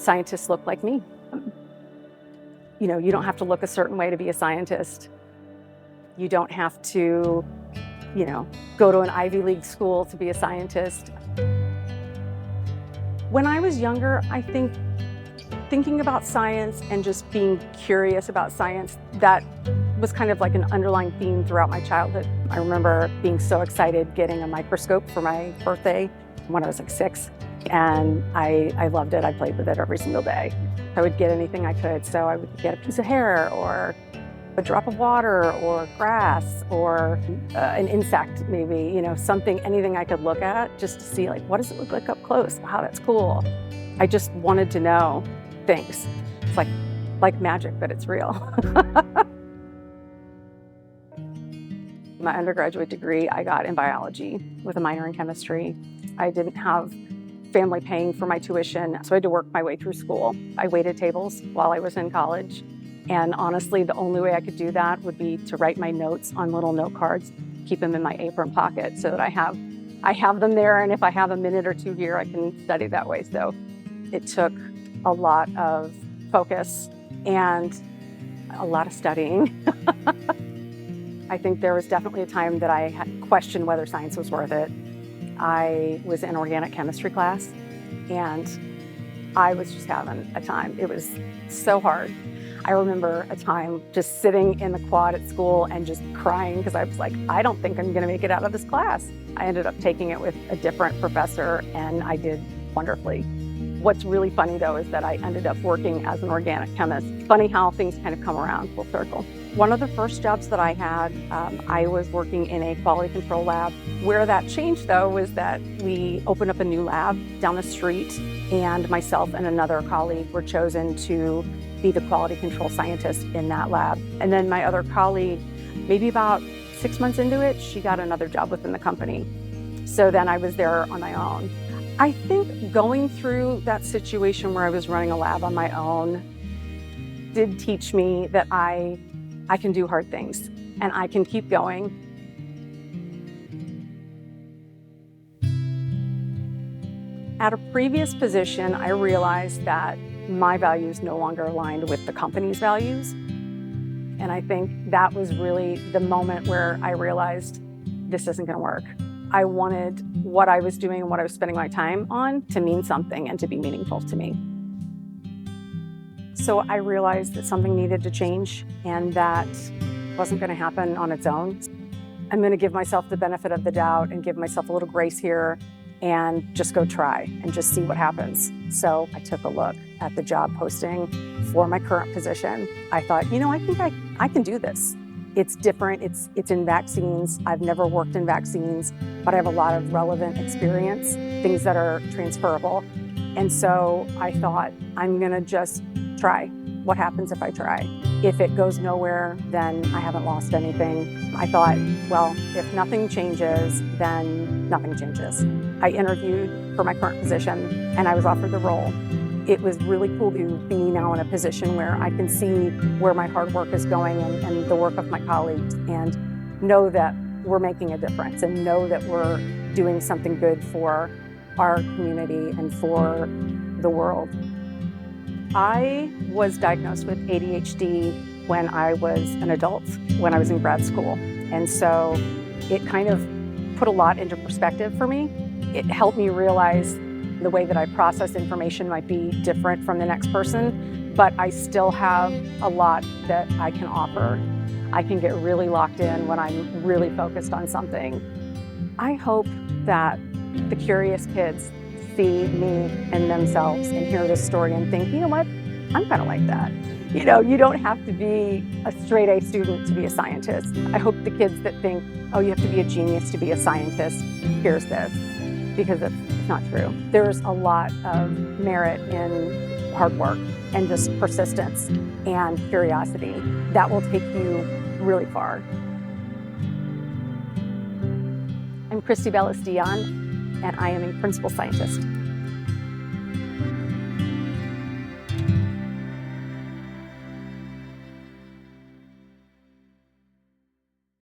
scientists look like me. You know, you don't have to look a certain way to be a scientist. You don't have to, you know, go to an Ivy League school to be a scientist. When I was younger, I think thinking about science and just being curious about science, that was kind of like an underlying theme throughout my childhood. I remember being so excited getting a microscope for my birthday when I was like 6, and I loved it. I played with it every single day. I would get anything I could. So I would get a piece of hair or a drop of water or grass or an insect maybe, you know, something, anything I could look at just to see, like, what does it look like up close? Wow, that's cool. I just wanted to know things. It's like magic, but it's real. My undergraduate degree I got in biology with a minor in chemistry. I didn't have family paying for my tuition, so I had to work my way through school. I waited tables while I was in college, and honestly, the only way I could do that would be to write my notes on little note cards, keep them in my apron pocket so that I have them there, and if I have a minute or two here, I can study that way. So it took a lot of focus and a lot of studying. I think there was definitely a time that I had questioned whether science was worth it. I was in organic chemistry class, and I was just having a time. It was so hard. I remember a time just sitting in the quad at school and just crying because I was like, I don't think I'm going to make it out of this class. I ended up taking it with a different professor, and I did wonderfully. What's really funny, though, is that I ended up working as an organic chemist. Funny how things kind of come around full circle. One of the first jobs that I had, I was working in a quality control lab. Where that changed, though, was that we opened up a new lab down the street, and myself and another colleague were chosen to be the quality control scientist in that lab. And then my other colleague, maybe about 6 months into it, she got another job within the company. So then I was there on my own. I think going through that situation where I was running a lab on my own did teach me that I can do hard things and I can keep going. At a previous position, I realized that my values no longer aligned with the company's values. And I think that was really the moment where I realized this isn't going to work. I wanted what I was doing and what I was spending my time on to mean something and to be meaningful to me. So I realized that something needed to change and that wasn't going to happen on its own. I'm going to give myself the benefit of the doubt and give myself a little grace here and just go try and just see what happens. So I took a look at the job posting for my current position. I thought, you know, I think I can do this. It's different, it's in vaccines. I've never worked in vaccines, but I have a lot of relevant experience, things that are transferable. And so I thought, I'm gonna just try. What happens if I try? If it goes nowhere, then I haven't lost anything. I thought, well, if nothing changes, then nothing changes. I interviewed for my current position and I was offered the role. It was really cool to be now in a position where I can see where my hard work is going and the work of my colleagues, and know that we're making a difference and know that we're doing something good for our community and for the world. I was diagnosed with ADHD when I was an adult, when I was in grad school. And so it kind of put a lot into perspective for me. It helped me realize the way that I process information might be different from the next person, but I still have a lot that I can offer. I can get really locked in when I'm really focused on something. I hope that the curious kids see me and themselves and hear this story and think, you know what, I'm kind of like that. You know, you don't have to be a straight A student to be a scientist. I hope the kids that think, oh, you have to be a genius to be a scientist, hears this, because it's not true. There's a lot of merit in hard work and just persistence and curiosity that will take you really far. I'm Christie Belles Dion, and I am a principal scientist.